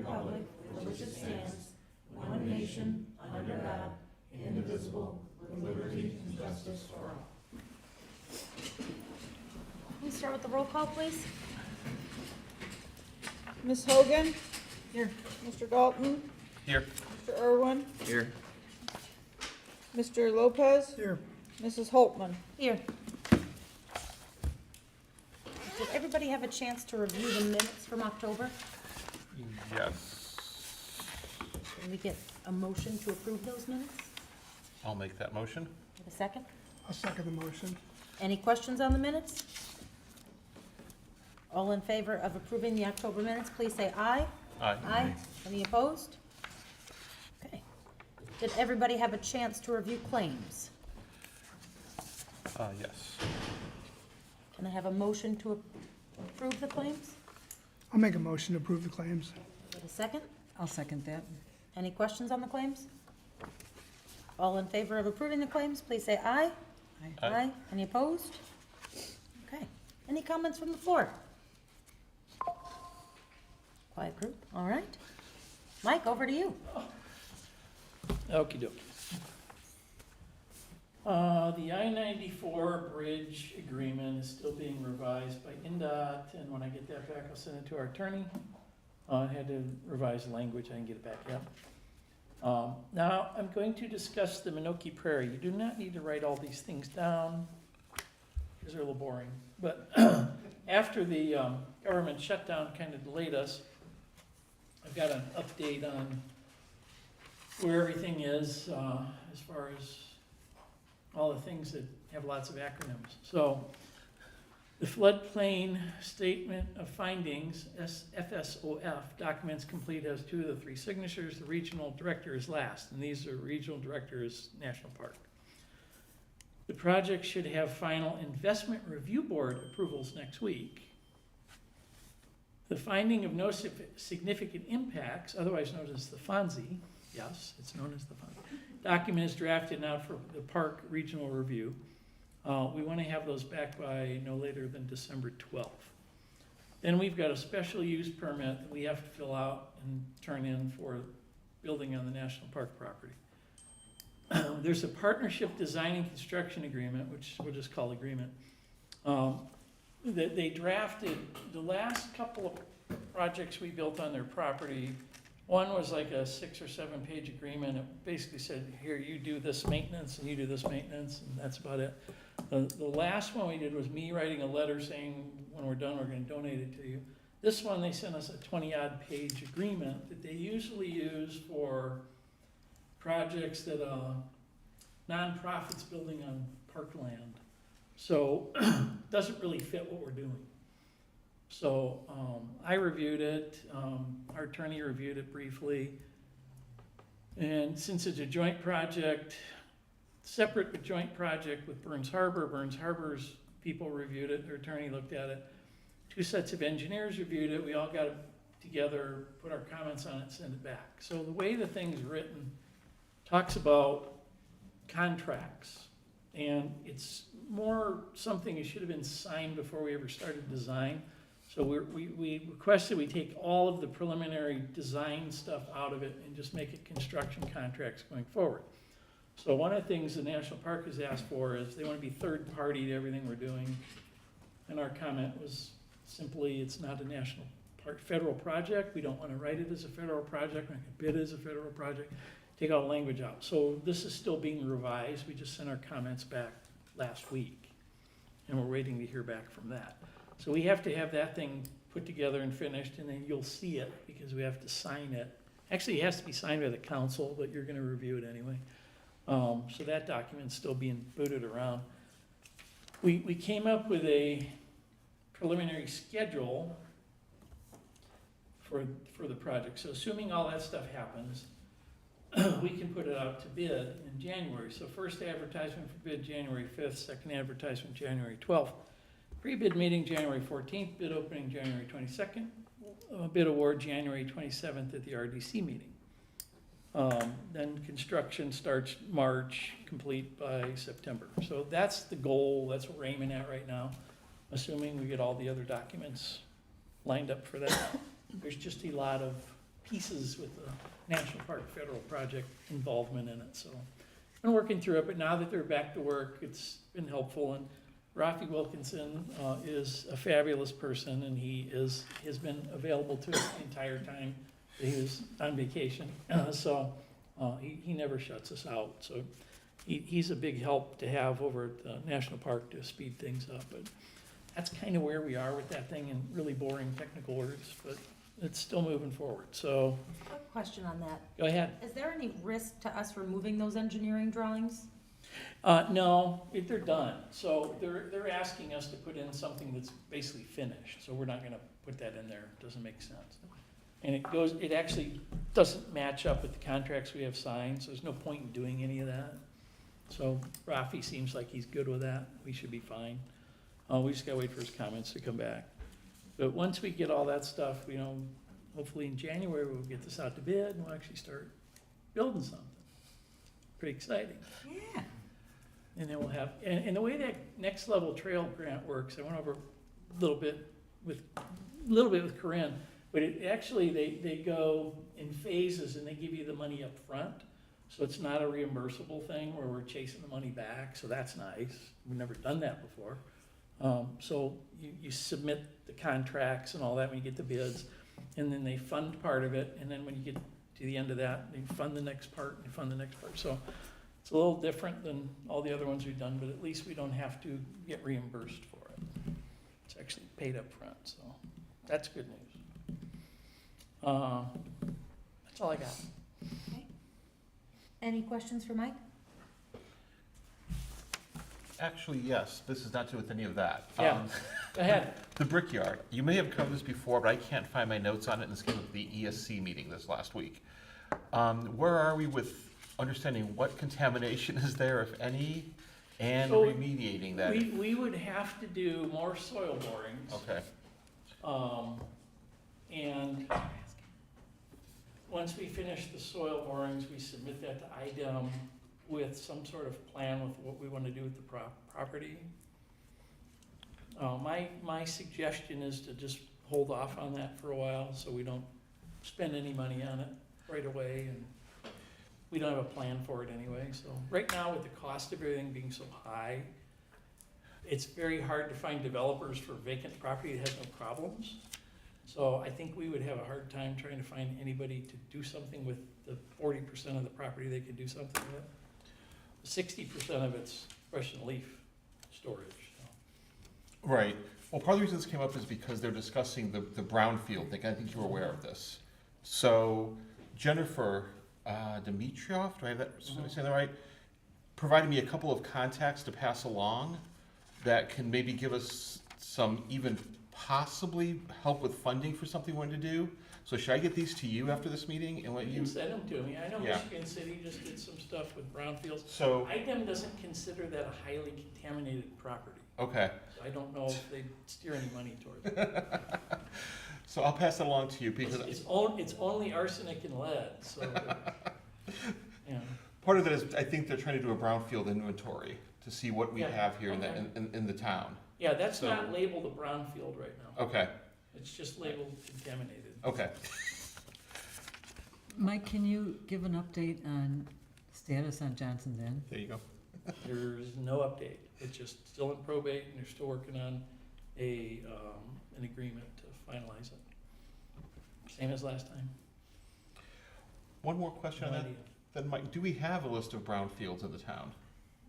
republic for which it stands, one nation, under God, indivisible, with liberty and justice for all. Can we start with the roll call, please? Ms. Hogan? Here. Mr. Dalton? Here. Mr. Irwin? Here. Mr. Lopez? Here. Mrs. Holtman? Here. Did everybody have a chance to review the minutes from October? Yes. Can we get a motion to approve those minutes? I'll make that motion. Have a second? I'll second the motion. Any questions on the minutes? All in favor of approving the October minutes, please say aye. Aye. Aye. Any opposed? Okay. Did everybody have a chance to review claims? Yes. Can I have a motion to approve the claims? I'll make a motion to approve the claims. Have a second? I'll second that. Any questions on the claims? All in favor of approving the claims, please say aye. Aye. Aye. Any opposed? Okay. Any comments from the floor? Quiet group, all right. Mike, over to you. Okey dokey. The I-94 bridge agreement is still being revised by NDOT, and when I get that back, I'll send it to our attorney. I had to revise the language, I didn't get it back yet. Now, I'm going to discuss the Minoki Prairie. You do not need to write all these things down, because they're a little boring. But after the government shutdown kind of delayed us, I've got an update on where everything is as far as all the things that have lots of acronyms. So the floodplain statement of findings, FSOF, documents complete has 2 of the 3 signatures. The regional director is last, and these are regional directors, National Park. The project should have final investment review board approvals next week. The finding of no significant impacts, otherwise known as the FONSI, yes, it's known as the FONSI, document is drafted now for the park regional review. We want to have those back by no later than December 12th. Then we've got a special use permit that we have to fill out and turn in for building on the national park property. There's a partnership design and construction agreement, which we'll just call agreement. That they drafted the last couple of projects we built on their property. One was like a 6 or 7 page agreement. It basically said, here, you do this maintenance and you do this maintenance, and that's about it. The last one we did was me writing a letter saying, when we're done, we're going to donate it to you. This one, they sent us a 20-odd page agreement that they usually use for projects that nonprofits building on parkland. So doesn't really fit what we're doing. So I reviewed it, our attorney reviewed it briefly. And since it's a joint project, separate but joint project with Burns Harbor's people reviewed it, their attorney looked at it. 2 sets of engineers reviewed it, we all got it together, put our comments on it, send it back. So the way the thing's written talks about contracts, and it's more something that should have been signed before we ever started design. So we requested we take all of the preliminary design stuff out of it and just make it construction contracts going forward. So one of the things the National Park has asked for is they want to be third party to everything we're doing. And our comment was simply, it's not a national park federal project. We don't want to write it as a federal project. We're not going to bid it as a federal project. Take all the language out. So this is still being revised. We just sent our comments back last week, and we're waiting to hear back from that. So we have to have that thing put together and finished, and then you'll see it because we have to sign it. Actually, it has to be signed by the council, but you're going to review it anyway. So that document's still being booted around. We came up with a preliminary schedule for the project. So assuming all that stuff happens, we can put it out to bid in January. So first advertisement for bid January 5th, second advertisement January 12th. Pre-bid meeting January 14th, bid opening January 22nd, bid award January 27th at the RDC meeting. Then construction starts March, complete by September. So that's the goal, that's what we're aiming at right now, assuming we get all the other documents lined up for that. There's just a lot of pieces with the National Park Federal Project involvement in it, so. Been working through it, but now that they're back to work, it's been helpful, and Rafi Wilkinson is a fabulous person, and has been available to us the entire time that he was on vacation, so he never shuts us out, so he's a big help to have over at the National Park to speed things up, but that's kind of where we are with that thing in really boring technical words, but it's still moving forward, so Quick question on that. go ahead. Is there any risk to us removing those engineering drawings? No, they're done, so they're asking us to put in something that's basically finished, so we're not gonna put that in there, it doesn't make sense. And it actually doesn't match up with the contracts we have signed, so there's no point in doing any of that. So Rafi seems like he's good with that, we should be fine. We just gotta wait for his comments to come back. But once we get all that stuff, hopefully in January, we'll get this out to bid, and we'll actually start building something. Pretty exciting. Yeah. And then we'll have, and the way that next level trail grant works, I went over a little bit with Corinne, but it actually, they go in phases and they give you the money up front. So it's not a reimbursable thing where we're chasing the money back, so that's nice. We've never done that before. So you submit the contracts and all that when you get the bids, and then they fund part of it, and then when you get to the end of that, they fund the next part, and they fund the next part. So it's a little different than all the other ones we've done, but at least we don't have to get reimbursed for it. It's actually paid up front, so that's good news. That's all I got. Okay. Any questions for Mike? Actually, yes, this is not to do with any of that. Yeah. Go ahead. The Brickyard, you may have covered this before, but I can't find my notes on it, and this came up at the ESC meeting this last week. Where are we with understanding what contamination is there, if any, and So remediating that? We would have to do more soil borings. Okay, And once we finish the soil borings, we submit that to IDEM with some sort of plan with what we want to do with the property. My suggestion is to just hold off on that for a while, so we don't spend any money on it right away, and we don't have a plan for it anyway, so. Right now, with the cost of everything being so high, it's very hard to find developers for vacant property that has no problems. So I think we would have a hard time trying to find anybody to do something with the 40% of the property they could do something with. 60% of it's brush and leaf storage. So. right. Well, part of the reason this came up is because they're discussing the brownfield thing. I think you're aware of this. So Jennifer Dimitrov, do I have that, am I saying that right? Provided me a couple of contacts to pass along that can maybe give us some even possibly help with funding for something we want to do. So should I get these to you after this meeting and let You you? can send them to me. I know Yeah. Michigan City just did some stuff with brownfields. So, IDEM doesn't consider that a highly contaminated property. okay, So I don't know if they steer any money towards it. so I'll pass it along to you because It's only arsenic and lead, so, yeah. part of it is, I think they're trying to do a brownfield inventory to see what we Yeah, have here okay. in the town. Yeah, that's So- not labeled a brownfield right now. Okay, It's just labeled contaminated. okay. Mike, can you give an update on status on Johnson's Inn? There you go. There's no update. It's just still in probate, and they're still working on an agreement to finalize it. Same as last time. One more question No on that. idea. Then, Mike, do we have a list of brownfields in the town?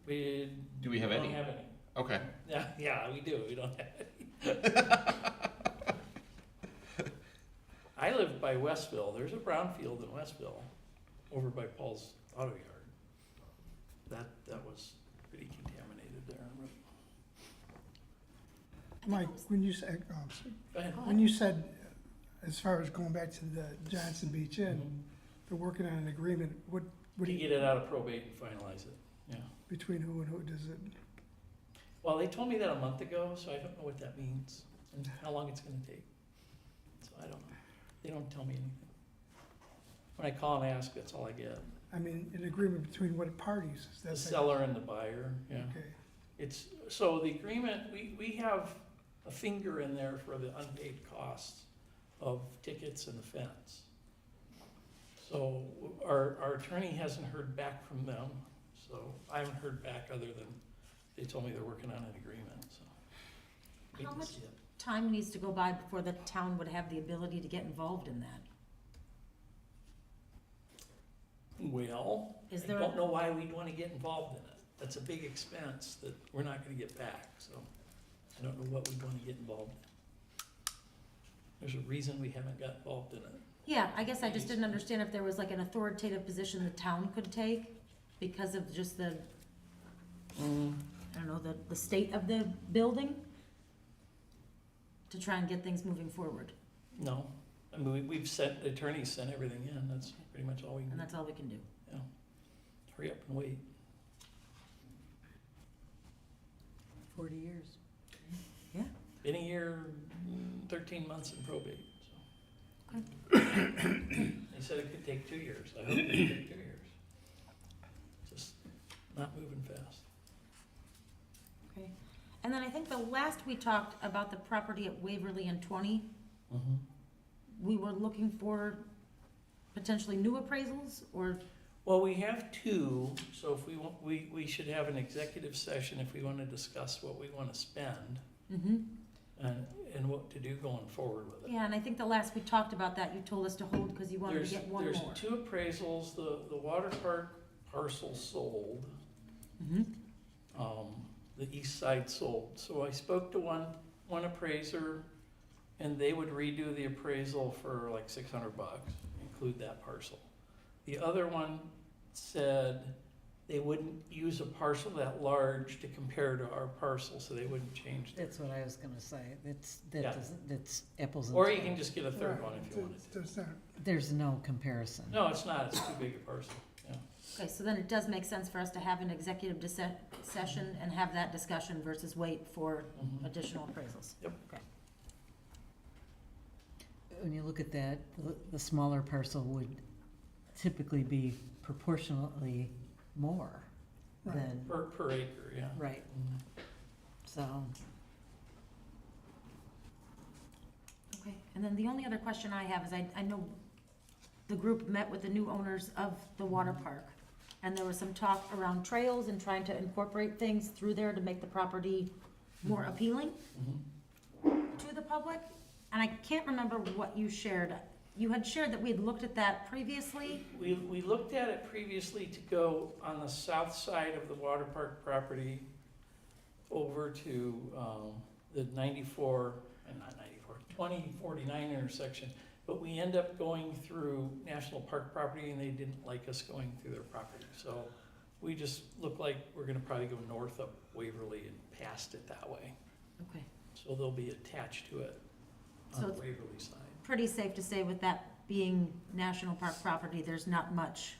We Do we have don't any? have any. Okay. Yeah, we do. We don't have any. I live by Westville. There's a brownfield in Westville, over by Paul's Auto Yard. That was pretty contaminated there. Mike, when you said, Go ahead. when you said, as far as going back to the Johnson Beach Inn, Mhm. they're working on an agreement, what do To you, get it out of probate and finalize it, yeah. between who and who does it? Well, they told me that a month ago, so I don't know what that means and how long it's gonna take. So I don't know. They don't tell me anything. When I call and ask, that's all I get. I mean, an agreement between what parties? Is The that seller and the buyer, yeah. Okay, So the agreement, we have a finger in there for the unpaid costs of tickets and the fence. So our attorney hasn't heard back from them, so I haven't heard back other than they told me they're working on an agreement, so. Wait How to much see it. time needs to go by before the town would have the ability to get involved in that? Well, Is I there a- don't know why we'd wanna get involved in it. That's a big expense that we're not gonna get back, so I don't know what we'd wanna get involved in. There's a reason we haven't got involved in it. Yeah, I guess I just didn't understand if there was like an authoritative position the town could take because of just the, I don't know, the state of the building to try and get things moving forward, No, I mean, we've sent, the attorneys sent everything in, that's pretty much all we can and do. that's all we can do. Hurry up and wait. 40 years. Been a year, 13 months in probate, so. They said it could take 2 years, I hope it could take 2 years. Just not moving fast. Okay. And then I think the last we talked about the property at Waverly and 20, we were looking for potentially new appraisals or, Well, we have 2, so if we want, we should have an executive session if we want to discuss what we want to spend and what to do going forward with it. yeah, and I think the last we talked about that, you told us to hold because you wanted to get one more. There's 2 appraisals, the water park parcel sold, the east side sold. So I spoke to one appraiser, and they would redo the appraisal for like $600, include that parcel. The other one said they wouldn't use a parcel that large to compare to our parcel, so they wouldn't change that. That's what I was gonna say. Yeah. That's apples and. Or you can just get a third Right, one if you wanted to. there's not- There's no comparison. No, it's not, it's too big a parcel, yeah. Okay, so then it does make sense for us to have an executive session and have that discussion versus wait for Mhm. additional appraisals. Yep. Okay. When you look at that, the smaller parcel would typically be proportionately more Right. than, Per acre, yeah. right, Mhm. so. Okay, and then the only other question I have is I know the group met with the new owners of the water park, and there was some talk around trails and trying to incorporate things through there to make the property more appealing Mhm. to the public. And I can't remember what you shared. You had shared that we had looked at that previously. We looked at it previously to go on the south side of the water park property over to the 2049 intersection, but we end up going through national park property and they didn't like us going through their property. So we just look like we're gonna probably go north up Waverly and past it that way. Okay. So they'll be attached to it on So the it's- Waverly side. Pretty safe to say with that being national park property, there's not much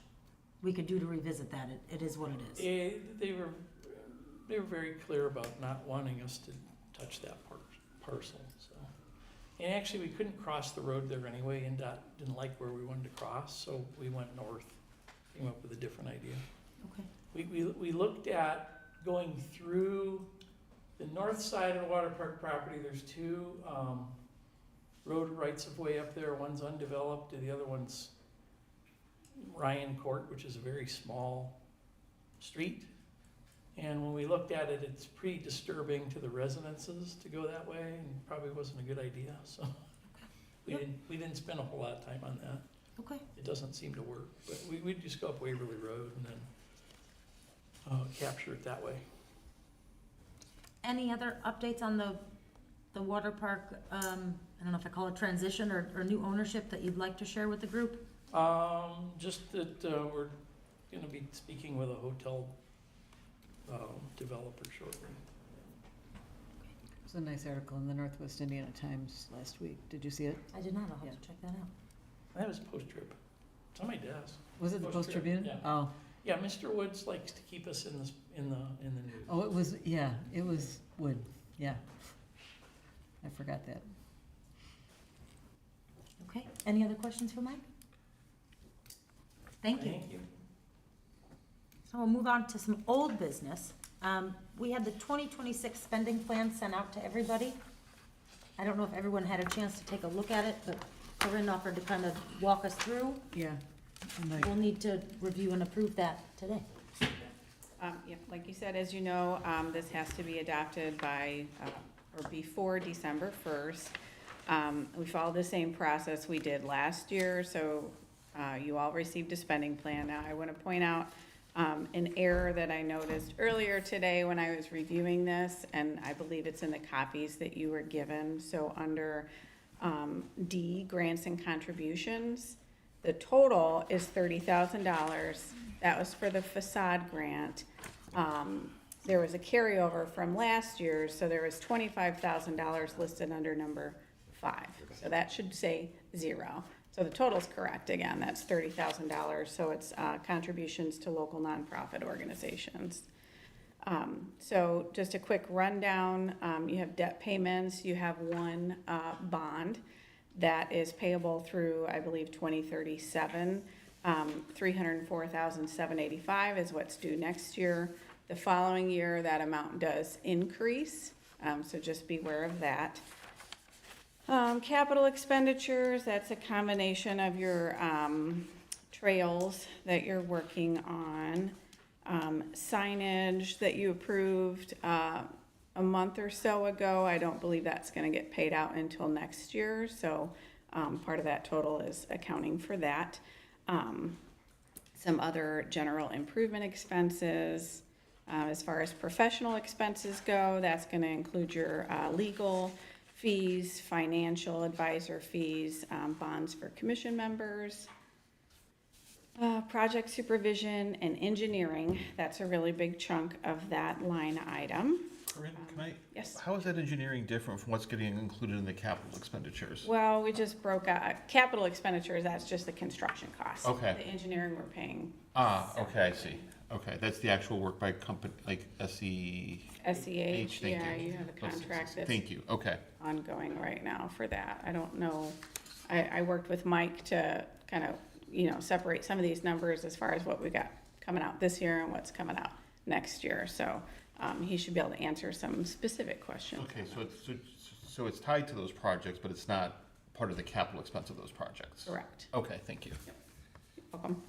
we could do to revisit that. It is what it is. They were very clear about not wanting us to touch that parcel, so. And actually, we couldn't cross the road there anyway, and DOT didn't like where we wanted to cross, so we went north, came up with a different idea. Okay. We looked at going through the north side of the water park property, there's 2, road rights of way up there, one's undeveloped, and the other one's Ryan Court, which is a very small street. And when we looked at it, it's pretty disturbing to the residences to go that way, and probably wasn't a good idea, so. We didn't spend a whole lot of time on that. Okay. It doesn't seem to work, but we'd just go up Waverly Road and then capture it that way. Any other updates on the water park, I don't know if I call it transition or new ownership that you'd like to share with the group? Just that we're gonna be speaking with a hotel developer shortly. There's a nice article in the Northwest Indiana Times last week. Did you see it? I did not, I'll Yeah. have to check that out. That was post-trip. It's on my desk. Was it the Post Post Tribune, Tribune? yeah. Oh, Yeah, Mr. Woods likes to keep us in the news. oh, it was, yeah, it was Wood, yeah. I forgot that. Okay, any other questions for Mike? Thank you. Thank you. So we'll move on to some old business. We had the 2026 spending plan sent out to everybody. I don't know if everyone had a chance to take a look at it, but Corinne offered to kind of walk us through. Yeah, And like, we'll need to review and approve that today. Yep, like you said, as you know, this has to be adopted by, or before December 1st. We follow the same process we did last year, so you all received a spending plan. Now, I want to point out an error that I noticed earlier today when I was reviewing this, and I believe it's in the copies that you were given. So under D, grants and contributions, the total is $30,000. That was for the facade grant. There was a carryover from last year, so there was $25,000 listed under number 5. So that should say 0. So the total's correct again, that's $30,000, so it's contributions to local nonprofit organizations. So just a quick rundown, you have debt payments, you have one bond that is payable through, I believe, 2037. $304,785 is what's due next year. The following year, that amount does increase, so just beware of that. Capital expenditures, that's a combination of your trails that you're working on. Signage that you approved a month or so ago, I don't believe that's gonna get paid out until next year, so part of that total is accounting for that. Some other general improvement expenses. As far as professional expenses go, that's gonna include your legal fees, financial advisor fees, bonds for commission members. Project supervision and engineering, that's a really big chunk of that line item. Corinne, can I? Yes. How is that engineering different from what's getting included in the capital expenditures? Well, we just broke out, capital expenditures, that's just the construction costs. Okay. The engineering we're paying. Okay, I see. Okay, that's the actual work by company, like SEH, SEH, thank yeah, you. you have a contract that's Thank you, okay. ongoing right now for that. I don't know, I worked with Mike to kind of, separate some of these numbers as far as what we got coming out this year and what's coming out next year. So he should be able to answer some specific questions. Okay, so it's tied to those projects, but it's not part of the capital expense of those projects? Correct. Okay, thank you. Welcome.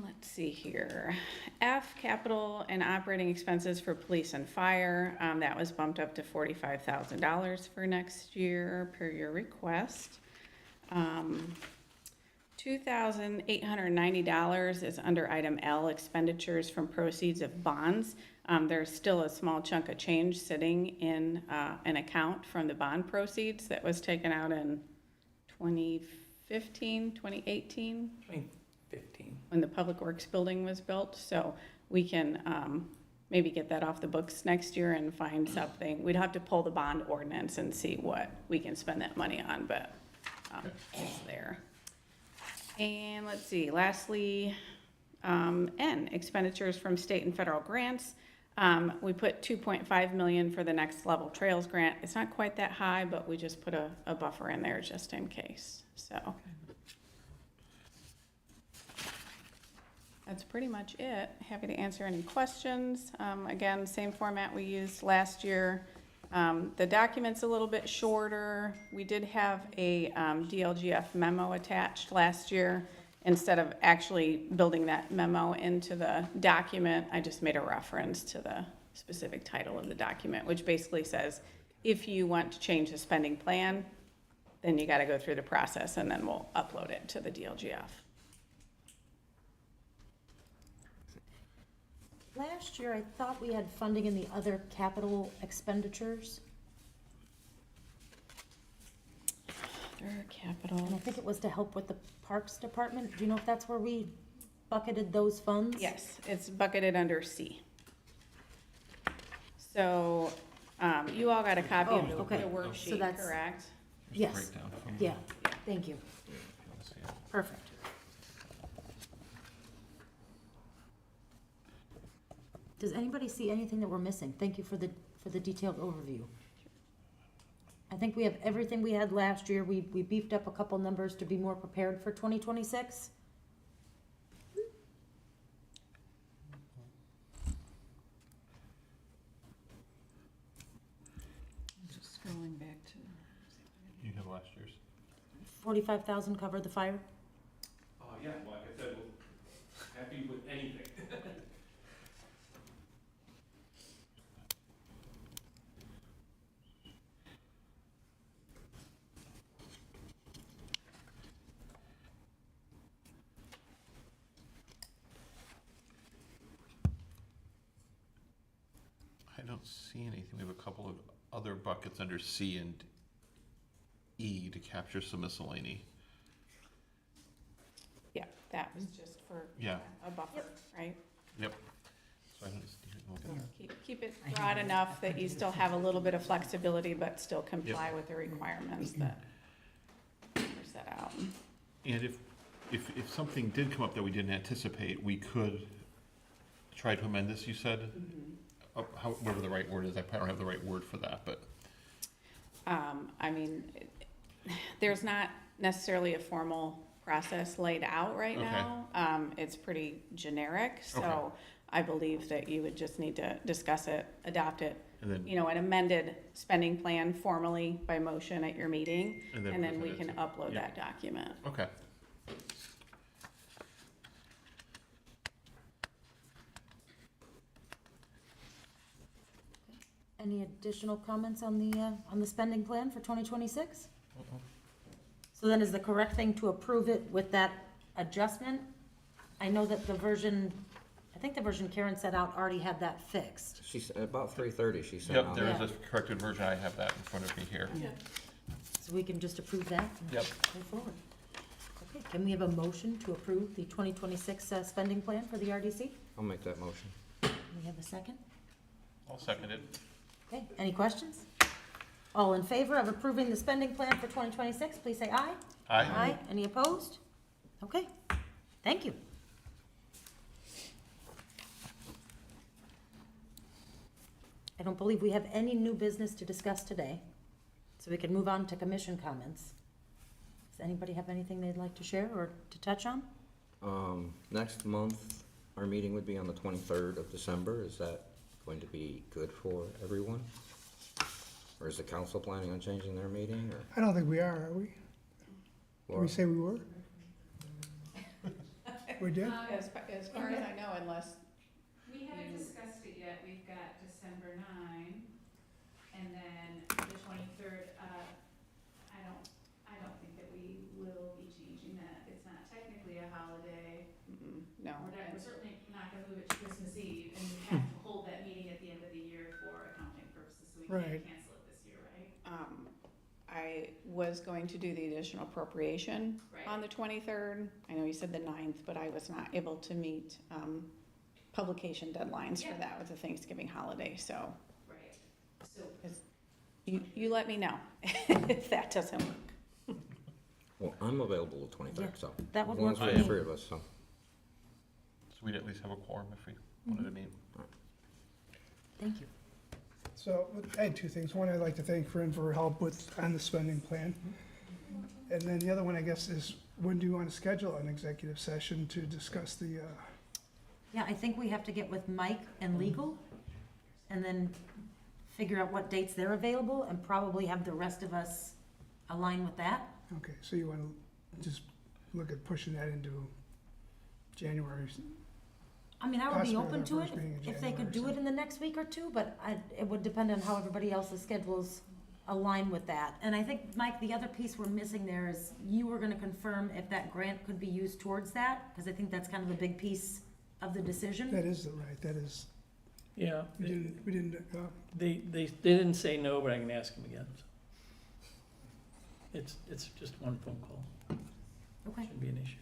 Let's see here. F, capital and operating expenses for police and fire. That was bumped up to $45,000 for next year per your request. $2,890 is under item L, expenditures from proceeds of bonds. There's still a small chunk of change sitting in an account from the bond proceeds that was taken out in 2018, 2015. when the Public Works building was built. So we can maybe get that off the books next year and find something. We'd have to pull the bond ordinance and see what we can spend that money on, but it's there. And let's see, lastly, N, expenditures from state and federal grants. We put 2.5 million for the next level trails grant. It's not quite that high, but we just put a buffer in there just in case, so. That's pretty much it. Happy to answer any questions. Again, same format we used last year. The document's a little bit shorter. We did have a DLGF memo attached last year. Instead of actually building that memo into the document, I just made a reference to the specific title of the document, which basically says, if you want to change the spending plan, then you gotta go through the process and then we'll upload it to the DLGF. Last year, I thought we had funding in the other capital expenditures, Other capital. and I think it was to help with the Parks Department. Do you know if that's where we bucketed those funds? Yes, it's bucketed under C. So, you all got a copy of Oh, the okay. So worksheet, that's- correct? Here's the Yes. breakdown from- Yeah, thank you. if you wanna see it. Perfect. Does anybody see anything that we're missing? Thank you for the detailed overview. I think we have everything we had last year. We beefed up a couple numbers to be more prepared for 2026. just scrolling back to, You have last year's? 45,000 covered the fire? Yeah, like I said, we're happy with anything. I don't see anything. We have a couple of other buckets under C and E to capture some miscellany. Yeah, that was just for Yeah. a buffer, right? Yep. So I don't see anything. Keep it broad enough that you still have a little bit of flexibility, but still comply with the requirements that are set out. And if something did come up that we didn't anticipate, we could try to amend this, you said? Whatever the right word is, I probably don't have the right word for that, but. I mean, there's not necessarily a formal process laid out right Okay. now. It's pretty generic, so Okay. I believe that you would just need to discuss it, adopt it, And then, you know, an amended spending plan formally by motion at your meeting, and then we present can it to- upload yeah. that document. Okay. Any additional comments on the spending plan for 2026? So then is the correct thing to approve it with that adjustment? I know that the version, I think the version Karen set out already had that fixed. She's, about 3:30, she sent Yep, out. there is Yeah. a corrected version. I have that in front of me here. So we can just approve that and Yep. go forward. Okay, can we have a motion to approve the 2026 spending plan for the RDC? I'll make that motion. Can we have a second? I'll second it. Okay, any questions? All in favor of approving the spending plan for 2026, please say aye. Aye. Any opposed? Okay, thank you. I don't believe we have any new business to discuss today, so we can move on to commission comments. Does anybody have anything they'd like to share or to touch on? Next month, our meeting would be on the 23rd of December. Is that going to be good for everyone? Or is the council planning on changing their meeting, or? I don't think we are we? Did Laura? we say we were? We did? As far as I know, unless, We haven't discussed it yet, we've got December 9, and then the 23rd, I don't think that we will be changing that, it's not technically a holiday. no. We're certainly not gonna move it to Christmas Eve, and we have to hold that meeting at the end of the year for accounting purposes, so we Right. can't cancel it this year, right? I was going to do the additional appropriation on the 23rd. I know you said the 9th, but I was not able to meet publication deadlines for Yeah. that with the Thanksgiving holiday, so Right, so, you let me know if that doesn't work. Well, I'm available the 23rd, so. That would as long work as for we're me. the three of us, so. So we'd at least have a quorum if we wanted to meet. Thank you. So I had two things. One, I'd like to thank Corinne for her help on the spending plan. And then the other one, I guess, is when do you want to schedule an executive session to discuss the, Yeah, I think we have to get with Mike and legal, and then figure out what dates they're available, and probably have the rest of us align with that. okay, so you want to just look at pushing that into January? I mean, I would be Possibly open our to it first meeting in if they could do January, it in the next week or two, but it would depend on how everybody else's schedules align with that. And I think, Mike, the other piece we're missing there is you were gonna confirm if that grant could be used towards that, because I think that's kind of a big piece of the decision. That is that is, Yeah, we didn't, they didn't say no, but I can ask them again. It's just one phone call, Okay, shouldn't be an issue.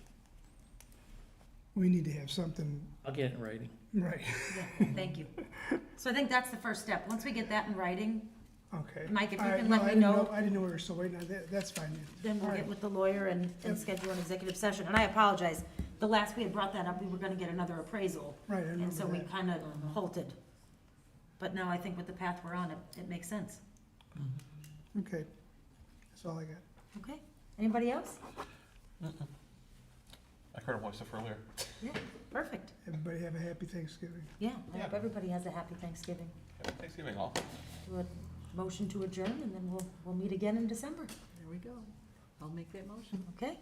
we need to have something, I'll get it in writing. right, yeah, thank you. So I think that's the first step. Once we get that in writing, okay. Mike, if you All right, can no, let I me didn't know. I didn't know we were still waiting on that. That's fine. Then we'll All get right. with the lawyer and Yep. schedule an executive session. And I apologize, the last we had brought that up, we were gonna get another appraisal, Right, I and so remember we that. kind of halted. But now I think with the path we're on, it makes sense. Okay, that's all I got. Okay, anybody else? I heard a voice stuff earlier. Yeah, perfect. Everybody have a happy Thanksgiving. Yeah, I hope Yeah. everybody has a happy Thanksgiving. Happy Thanksgiving all. Do a motion to adjourn, and then we'll meet again in December, There we go. I'll make that motion. okay?